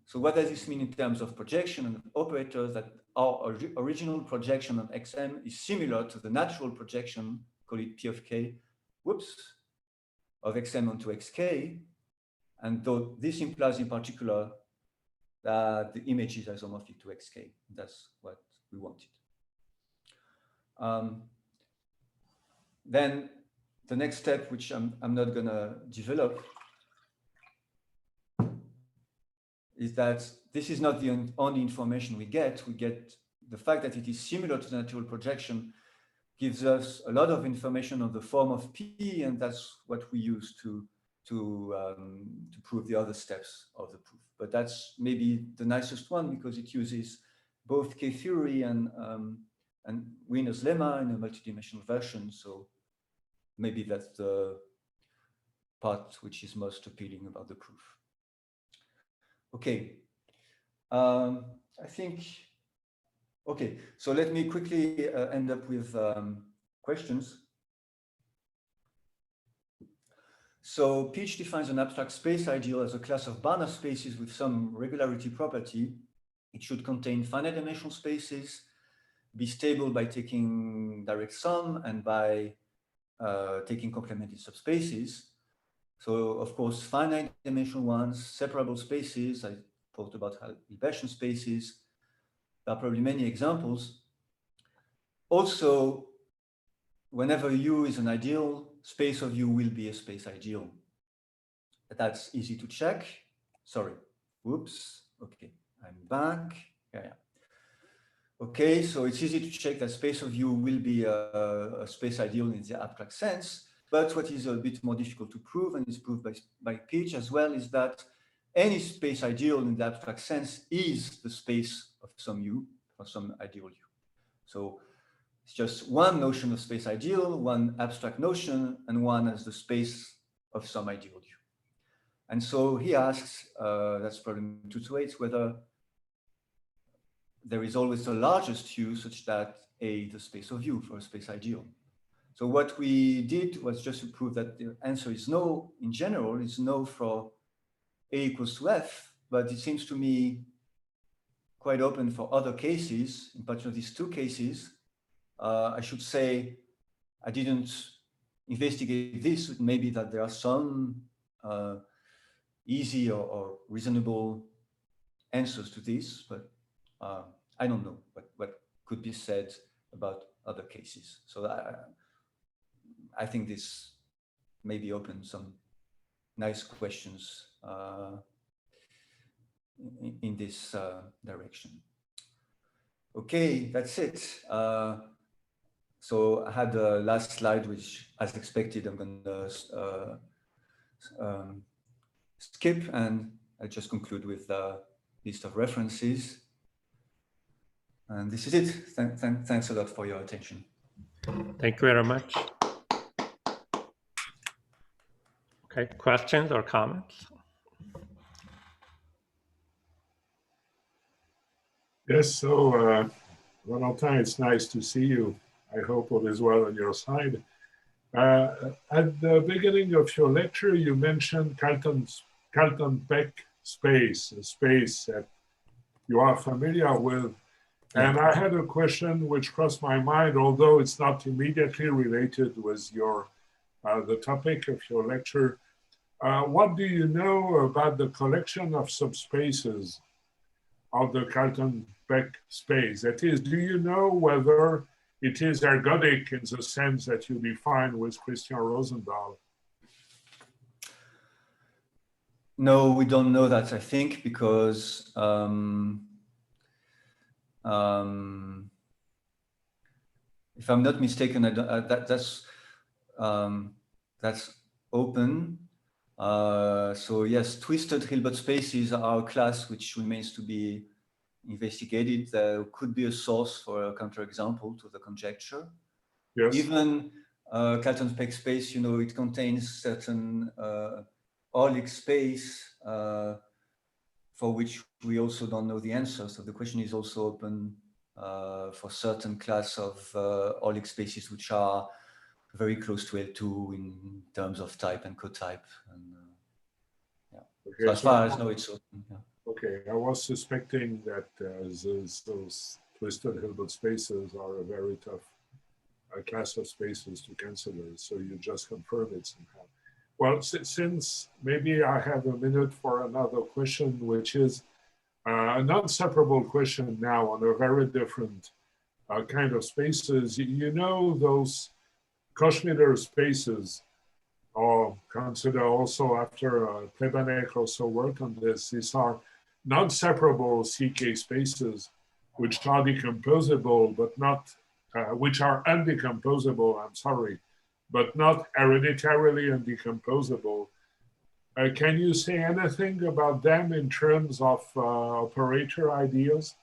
So what does this mean in terms of projection and operators? That our original projection on Xm is similar to the natural projection, call it P of K, of Xm onto Xk. And though this implies in particular that the image is isomorphic to Xk. That's what we wanted. Then the next step, which I'm not going to develop, is that this is not the only information we get. We get the fact that it is similar to the natural projection gives us a lot of information on the form of P, and that's what we use to prove the other steps of the proof. But that's maybe the nicest one because it uses both K-theory and Wiener's lemma in a multidimensional version. So maybe that's the part which is most appealing about the proof. Okay, I think, okay, so let me quickly end up with questions. So Pietsch defines an abstract space ideal as a class of Banach spaces with some regularity property. It should contain finite dimensional spaces, be stable by taking direct sum and by taking complemented subspaces. So of course, finite dimensional ones, separable spaces, I talked about Hilbertian spaces. There are probably many examples. Also, whenever U is an ideal, space of U will be a space ideal. That's easy to check. Sorry, whoops, okay, I'm back. Yeah. Okay, so it's easy to check that space of U will be a space ideal in the abstract sense. But what is a bit more difficult to prove, and is proved by Pietsch as well, is that any space ideal in the abstract sense is the space of some U for some ideal U. So it's just one notion of space ideal, one abstract notion, and one as the space of some ideal U. And so he asks, that's problem 228, whether there is always the largest U such that A, the space of U for a space ideal. So what we did was just to prove that the answer is no, in general, is no for A equals to F, but it seems to me quite open for other cases, in particular these two cases. I should say I didn't investigate this, maybe that there are some easy or reasonable answers to this, but I don't know what could be said about other cases. So I think this maybe opens some nice questions in this direction. Okay, that's it. So I had the last slide, which, as expected, I'm going to skip, and I just conclude with a list of references. And this is it. Thanks a lot for your attention. Thank you very much. Okay, questions or comments? Yes, so Valentin, it's nice to see you. I hope all is well on your side. At the beginning of your lecture, you mentioned Carlton-Peck space, a space that you are familiar with. And I had a question which crossed my mind, although it's not immediately related with your the topic of your lecture. What do you know about the collection of subspaces of the Carlton-Peck space? That is, do you know whether it is ergodic in the sense that you define with Christian Rosendahl? No, we don't know that, I think, because if I'm not mistaken, that's open. So yes, twisted Hilbert spaces are a class which remains to be investigated. There could be a source for a counterexample to the conjecture. Yes. Even Carlton-Peck space, you know, it contains certain Orlik space for which we also don't know the answer. So the question is also open for certain class of Orlik spaces which are very close to L2 in terms of type and cotype. And, yeah. Okay, so as far as I know, it's open. Yeah. Okay, I was suspecting that those twisted Hilbert spaces are a very tough class of spaces to consider. So you just confirm it somehow. Well, since maybe I have a minute for another question, which is a non-separable question now on a very different kind of spaces. You know, those Koschmider spaces, or consider also after Plebanek also worked on this, these are non-separable CK spaces which are decomposable, but not, which are undecomposable, I'm sorry, but not hereditarily undecomposable. Can you say anything about them in terms of operator ideas?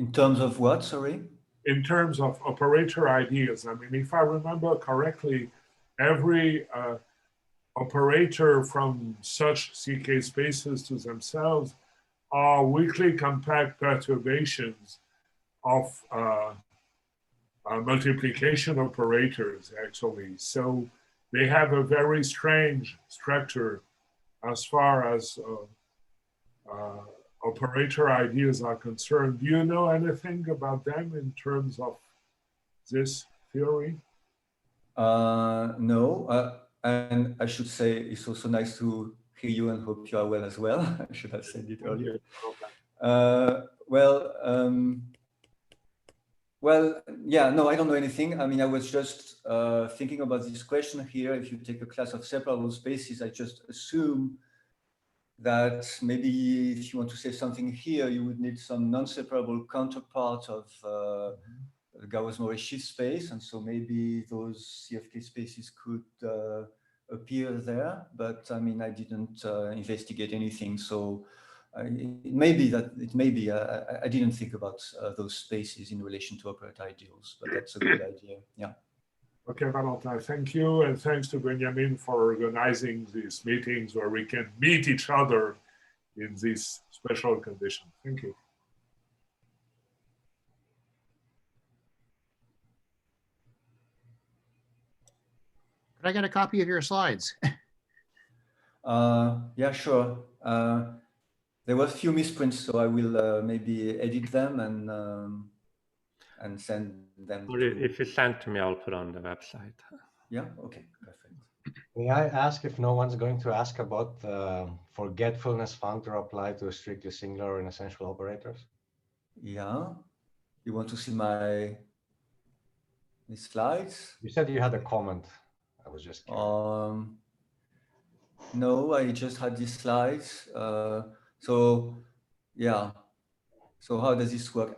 In terms of what, sorry? In terms of operator ideas. I mean, if I remember correctly, every operator from such CK spaces to themselves are weakly compact perturbations of multiplication operators, actually. So they have a very strange structure as far as operator ideas are concerned. Do you know anything about them in terms of this theory? No, and I should say it's also nice to hear you and hope you are well as well. I should have said it earlier. Well, yeah, no, I don't know anything. I mean, I was just thinking about this question here. If you take a class of separable spaces, I just assume that maybe if you want to say something here, you would need some non-separable counterpart of the Gauss-Morris shift space, and so maybe those CFK spaces could appear there. But I mean, I didn't investigate anything, so it may be that I didn't think about those spaces in relation to operator ideals, but that's a good idea. Yeah. Okay, Valentin, thank you. And thanks to Benjamin for organizing these meetings where we can meet each other in these special conditions. Thank you. Could I get a copy of your slides? Yeah, sure. There were a few misprints, so I will maybe edit them and send them. Or if you send to me, I'll put on the website. Yeah. Okay. Perfect. May I ask if no one's going to ask about forgetfulness functor applied to strictly singular and essential operators? Yeah. You want to see my slides? You said you had a comment. I was just curious. No, I just had these slides. So yeah. So how does this work?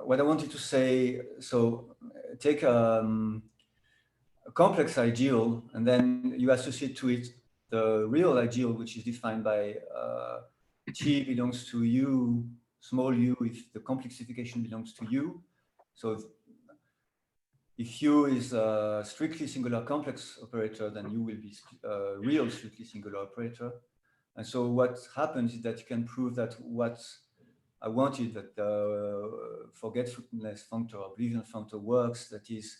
What I wanted to say, so take a complex ideal, and then you associate to it the real ideal, which is defined by T belongs to U, small u, if the complexification belongs to U. So if U is a strictly singular complex operator, then U will be a real strictly singular operator. And so what happens is that you can prove that what I wanted, that the forgetfulness functor, oblivion functor works, that is,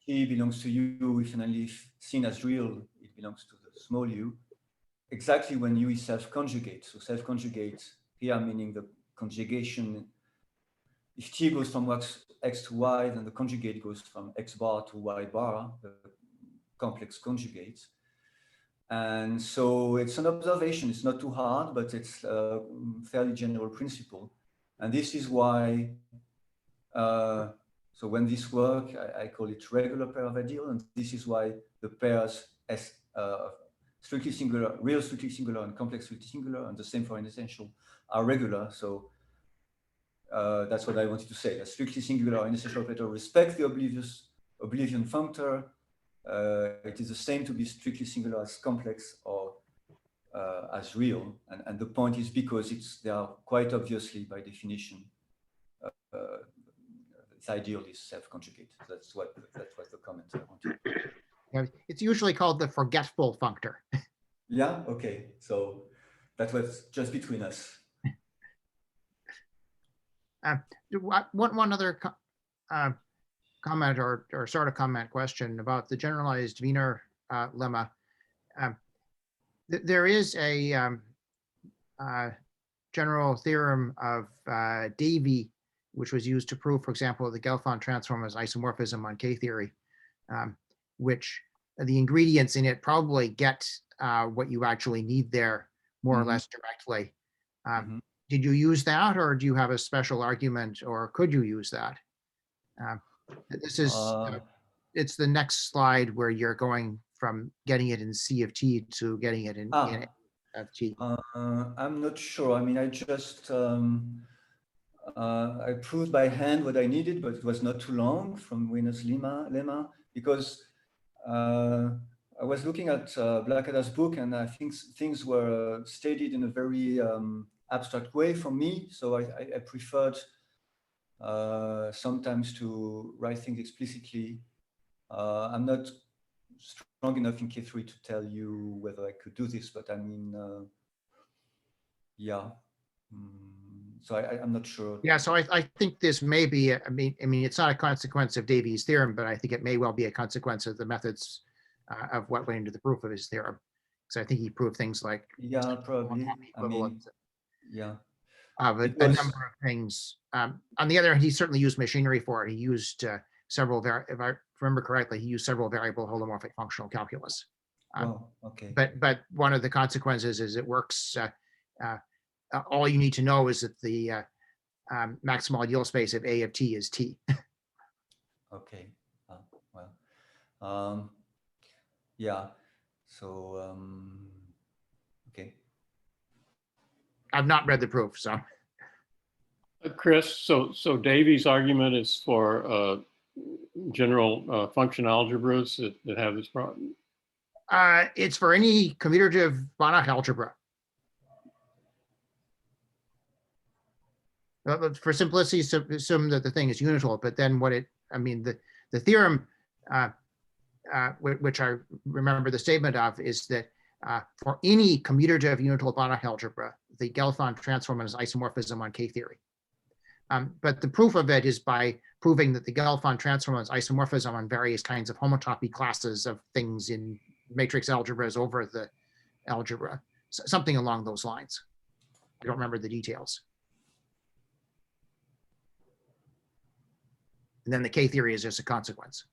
T belongs to U if and only if seen as real, it belongs to the small u, exactly when U is self-conjugate. So self-conjugate here meaning the conjugation, if T goes from X to Y, then the conjugate goes from X bar to Y bar, the complex conjugate. And so it's an observation, it's not too hard, but it's a fairly general principle. And this is why, so when this works, I call it regular pair of ideal, and this is why the pairs S, strictly singular, real strictly singular and complex strictly singular, and the same for an essential, are regular. So that's what I wanted to say. A strictly singular and essential operator respects the oblivion functor. It is the same to be strictly singular as complex or as real. And the point is because they are quite obviously, by definition, this ideal is self-conjugate. That's what the comment I wanted. Yeah, it's usually called the forgetful functor. Yeah, okay. So that was just between us. One other comment or sort of comment question about the generalized Wiener lemma. There is a general theorem of Davy, which was used to prove, for example, the Gelfand transform as isomorphism on K-theory, which the ingredients in it probably get what you actually need there more or less directly. Did you use that, or do you have a special argument, or could you use that? This is, it's the next slide where you're going from getting it in C of T to getting it in of T. I'm not sure. I mean, I just, I proved by hand what I needed, but it was not too long from Wiener's lemma, because I was looking at Blackadder's book, and I think things were stated in a very abstract way for me. So I preferred sometimes to write things explicitly. I'm not strong enough in K3 to tell you whether I could do this, but I mean, yeah. So I'm not sure. Yeah, so I think this may be, I mean, it's not a consequence of Davy's theorem, but I think it may well be a consequence of the methods of what went into the proof of his theorem. Because I think he proved things like, yeah, probably. I mean, yeah, of a number of things. On the other hand, he certainly used machinery for it. He used several, if I remember correctly, he used several variable holomorphic functional calculus. Okay. But one of the consequences is it works. All you need to know is that the maximal ideal space of A of T is T. Okay. Well, yeah. So, okay. I've not read the proof, so. Chris, so Davy's argument is for general function algebras that have this problem. It's for any commutative Banach algebra. For simplicity, assume that the thing is unital, but then the theorem, which I remember the statement of, is that for any commutative unital Banach algebra, the Gelfand transform is isomorphism on K-theory. But the proof of it is by proving that the Gelfand transform is isomorphism on various kinds of homotopy classes of things in matrix algebras over the algebra, something along those lines. I don't remember the details. And then the K-theory is just a consequence.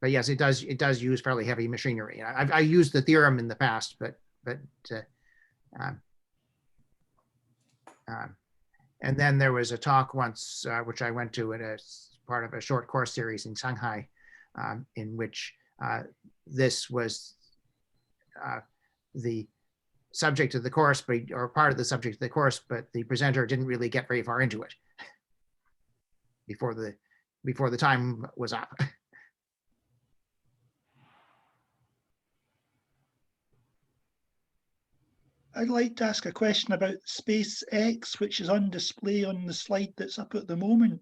But yes, it does use fairly heavy machinery. I used the theorem in the past, and then there was a talk once, which I went to as part of a short course series in Shanghai, in which this was the subject of the course, or part of the subject of the course, but the presenter didn't really get very far into it before the time was up. I'd like to ask a question about space X, which is on display on the slide that's up at the moment.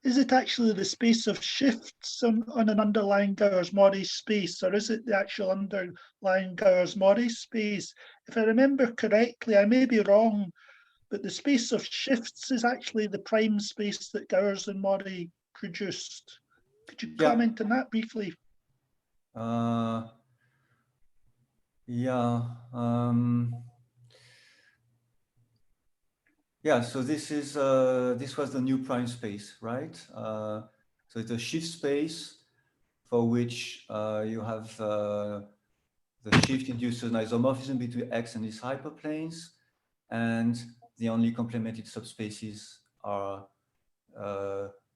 Is it actually the space of shifts on an underlying Gowers-Morris space, or is it the actual underlying Gowers-Morris space? If I remember correctly, I may be wrong, but the space of shifts is actually the prime space that Gowers and Morris produced. Could you comment on that briefly? Yeah, so this was the new prime space, right? So it's a shift space for which you have the shift induces an isomorphism between X and its hyperplanes, and the only complemented subspaces are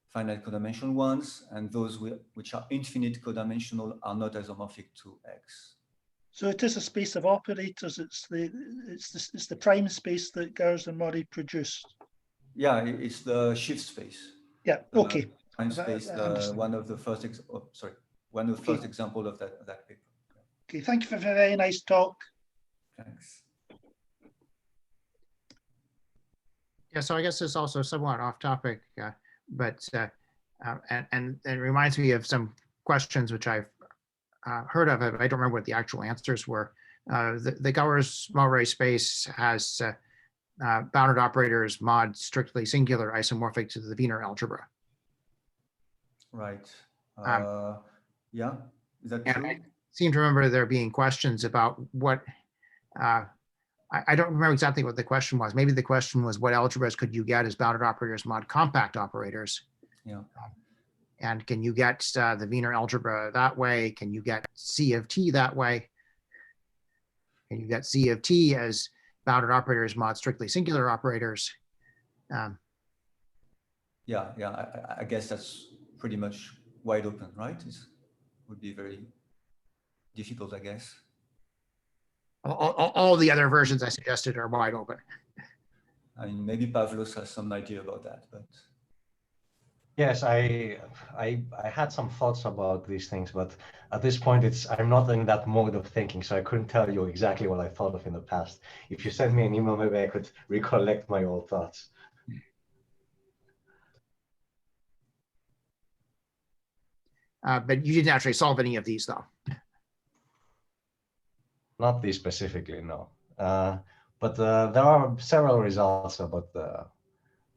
finite codimensional ones, and those which are infinite codimensional are not isomorphic to X. So it is a space of operators. It's the prime space that Gowers and Morris produced. Yeah, it's the shift space. Yeah. Okay. Prime space. One of the first example of that paper. Okay. Thank you for a very nice talk. Thanks. Yeah. So I guess it's also somewhat off topic, but and it reminds me of some questions which I've heard of it. I don't remember what the actual answers were. The Gowers-Morris space has bounded operators mod strictly singular isomorphic to the Wiener algebra. Right. Yeah, is that true? I seem to remember there being questions about what, I don't remember exactly what the question was. Maybe the question was, what algebras could you get as bounded operators mod compact operators? Yeah. And can you get the Wiener algebra that way? Can you get C of T that way? Can you get C of T as bounded operators mod strictly singular operators? Yeah, I guess that's pretty much wide open, right? It would be very difficult, I guess. All the other versions I suggested are wide open. I mean, maybe Pavlos has some idea about that, but. Yes, I had some thoughts about these things, but at this point, I'm not in that mode of thinking, so I couldn't tell you exactly what I thought of in the past. If you send me an email, maybe I could recollect my old thoughts. But you didn't actually solve any of these, though. Not these specifically, no. But there are several results about the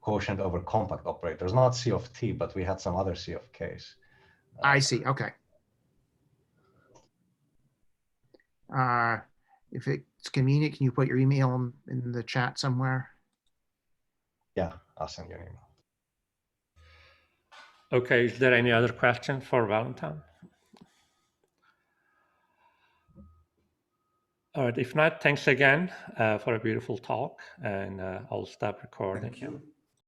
quotient over compact operators, not C of T, but we had some other C of Ks. I see. Okay. If it's convenient, can you put your email in the chat somewhere? Yeah, I'll send you an email. Okay, is there any other question for Valentin? All right, if not, thanks again for a beautiful talk, and I'll stop recording. Thank you.